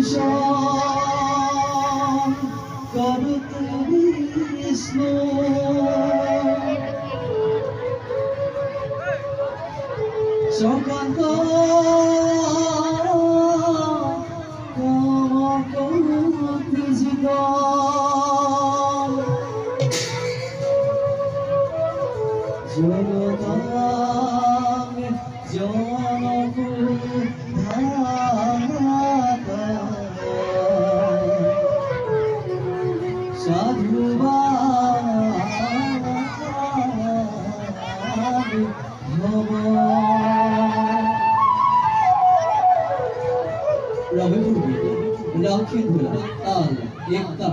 भूषण करते विष्णु सकाल राखी धुला ताल एकता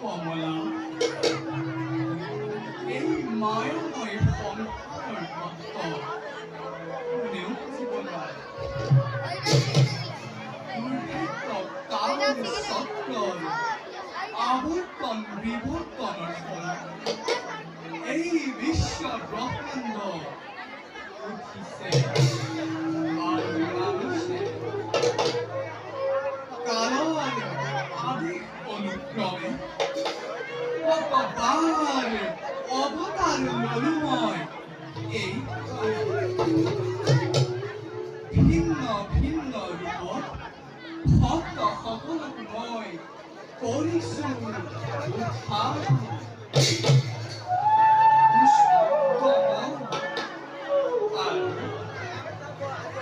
কমলা এই মায়াময় পন্থার ভক্ত মনেও জীবন কাল সত্তর আবর্তন বিবর্তন এই বিশ্ব ব্রহ্মাণ্ড উঠিছে আৰু নামিছে কাৰন আদি অনুক্ৰমে ভগৱান অৱতাৰ ললো মই এই ভিন্ন ভিন্ন ৰূপত ভক্ত সকলক মই কৰিছো উদ্ধাৰ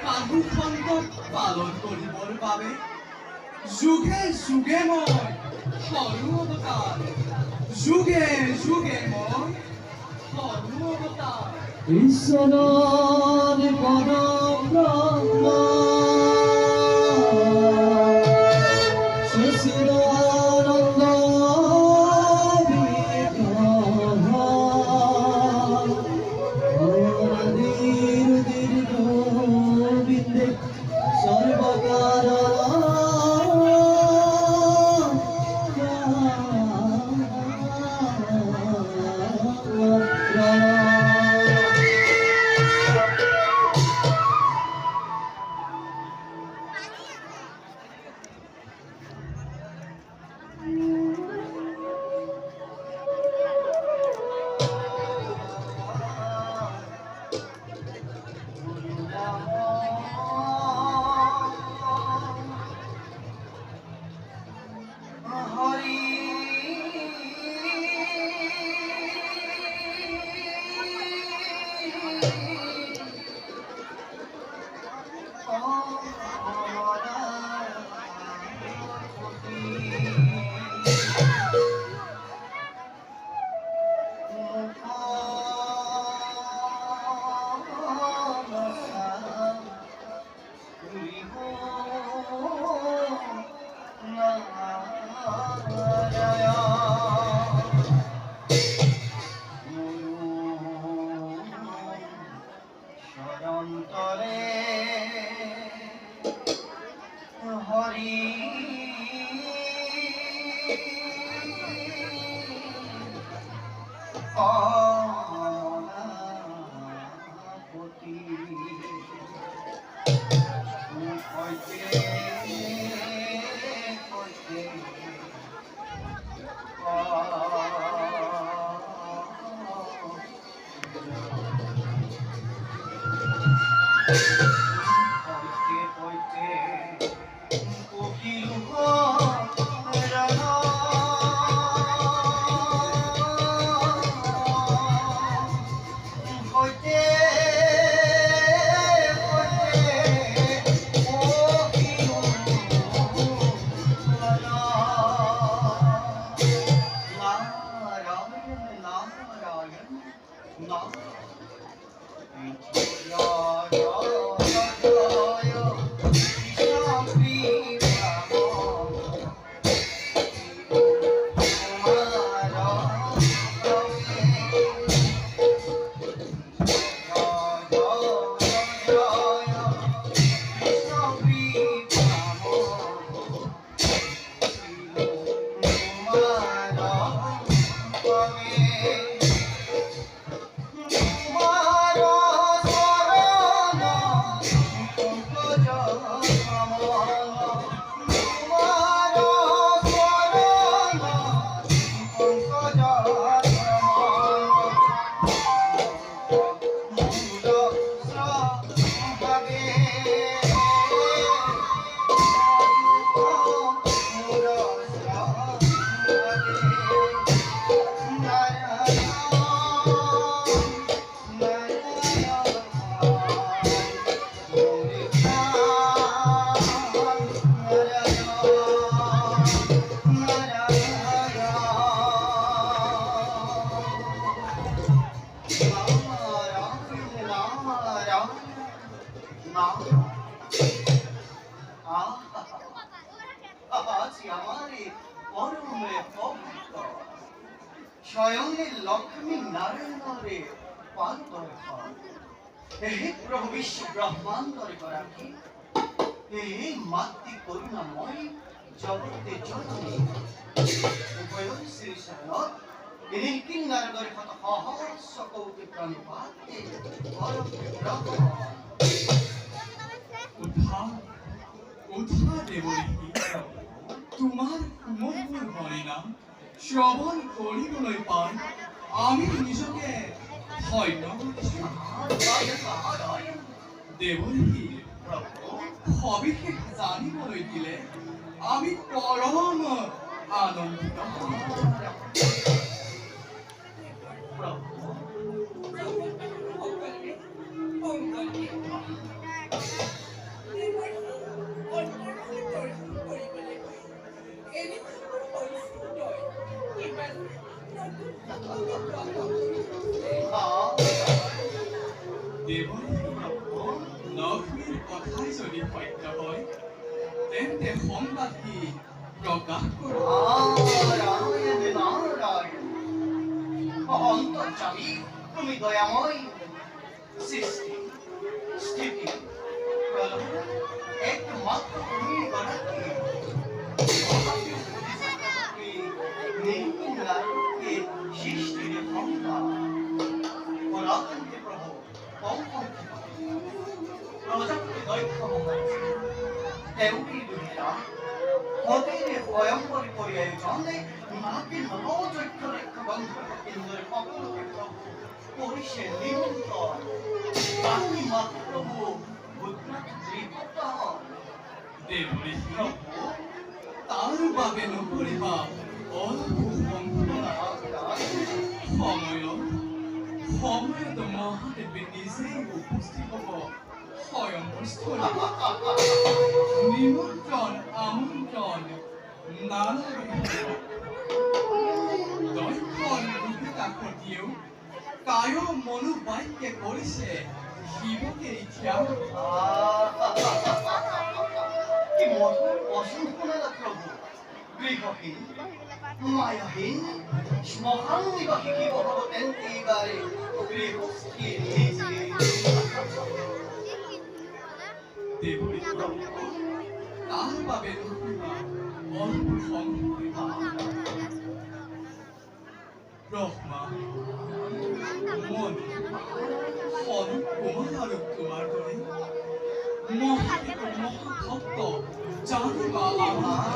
সাধুখণ্ড পালন কৰিবৰ বাবে যুগে যুগে মই সৰু অৱতাৰ যুগে যুগে মই সৰু অৱতাৰ ঈশ্বৰৰ পৰম ব্ৰহ্ম সচিদানন্দ বিগ্ৰহ অনাদিৰ দীৰ্ঘ বিন্দে সর্বকারণ স্বয়ং লক্ষ্মী নারায়ণরে পান্তরে হে প্রভু বিশ্ব ব্রহ্মাণ্ডরে গরাখি হে মাতৃ করুণাময় জগতে জননী উভয় শ্রী শরণ ini kinar dari kata hahas sakauti pranipati para berapa উঠা উঠা দেৱৰী তোমাৰ কোমলবোৰ ভৰি নাম শ্ৰৱণ কৰিবলৈ পাই আমি নিজকে ধন্য মানিছো। দেৱৰী সবিশেষ জানিবলৈ দিলে আমি পৰম আনন্দিত হম। দেৱৰী লক্ষ্মীৰ কথাই যদি সত্য হয় তেন্তে সংবাদটি প্ৰকাশ কৰা। অন্তর্যামী তুমি দয়াময় সৃষ্টি স্থিতি প্রলয় একমাত্র তুমি গড়াকে নির্গুণাকে সৃষ্টির ক্ষমতা পরাকান্তি প্রভু পঙ্কঙ্কি প্রজাপতি দৈত্য মহারাজ দেউকি দুহিতা হতেরে স্বয়ংবরী পরিয়ায়োজনে নাকি নবযজ্ঞ রেখা বন্ধ ইন্দ্রের সকলকে প্রভু করিছে নিমন্ত্রণ বাকি মাত্র প্রভু ভূতনাথ ত্রিপুতা দেৱৰী তাৰ বাবে নকৰিবা অলপ সংকল্পনা। সময়ত মহাদেৱে নিজেই উপস্থিত হ'ব স্বয়ংস্থলী। নিমন্ত্ৰণ আমন্ত্ৰণ নালাগে। দক্ষৰ দুৰ্গতাকতিয়েও কায় মনোবাক্যে কৰিছে শিৱকে এতিয়া কি মধুর অসম্পূর্ণতা প্রভু গৃহহীন মায়াহীন শ্মশান নিবাসী কি ভগবতেন এইবারে গৃহস্থী নিজে দেৱৰী তাৰ বাবে নকৰিবা অলপ সংকল্পনা। ব্ৰহ্মা মন সন কোমল আৰু তোমাৰ দৰে মহাদেৱৰ মহাভক্ত জানিবা আমাৰ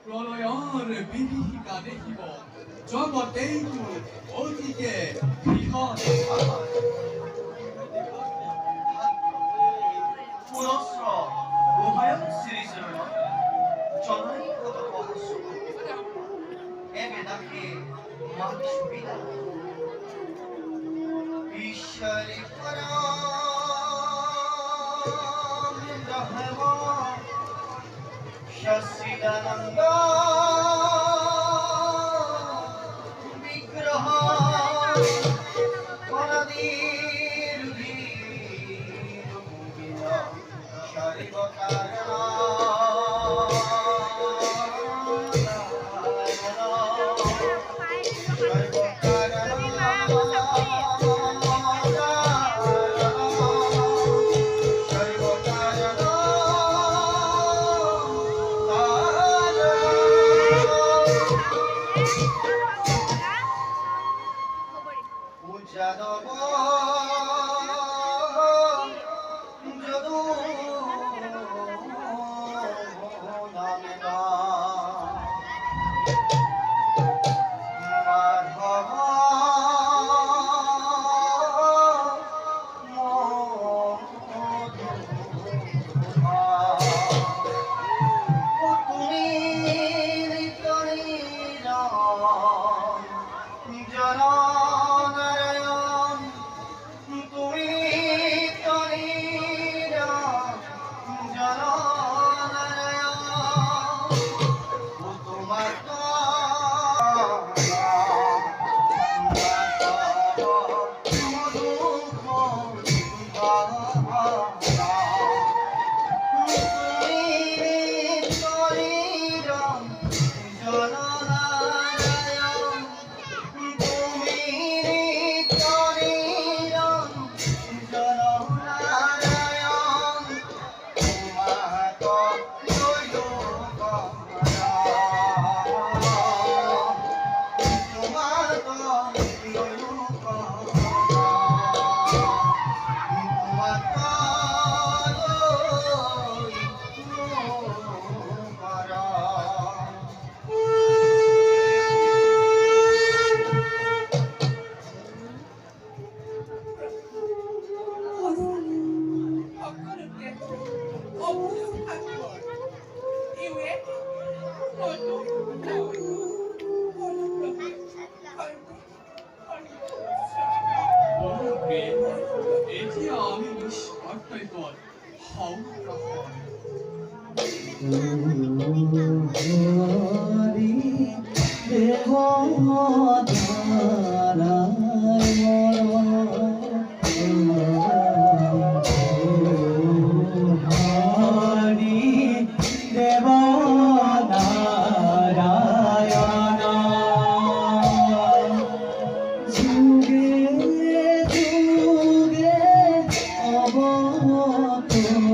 প্ৰলয়ৰ বিভীষিকা দেখিব জগতেইটো অতিকে বৃহৎ। পুরস্র উভয়ং শ্রীচরণ জননী কত রহস্য এ বেদাকে মান সুবিধা ঈশ্বরী পরম ব্রহ্ম শশিদানন্দ বিগ্রহ পরদীর যাদব ก่อนเขาละคร হরি দেবনারায়ণ যুগে যুগে অবতর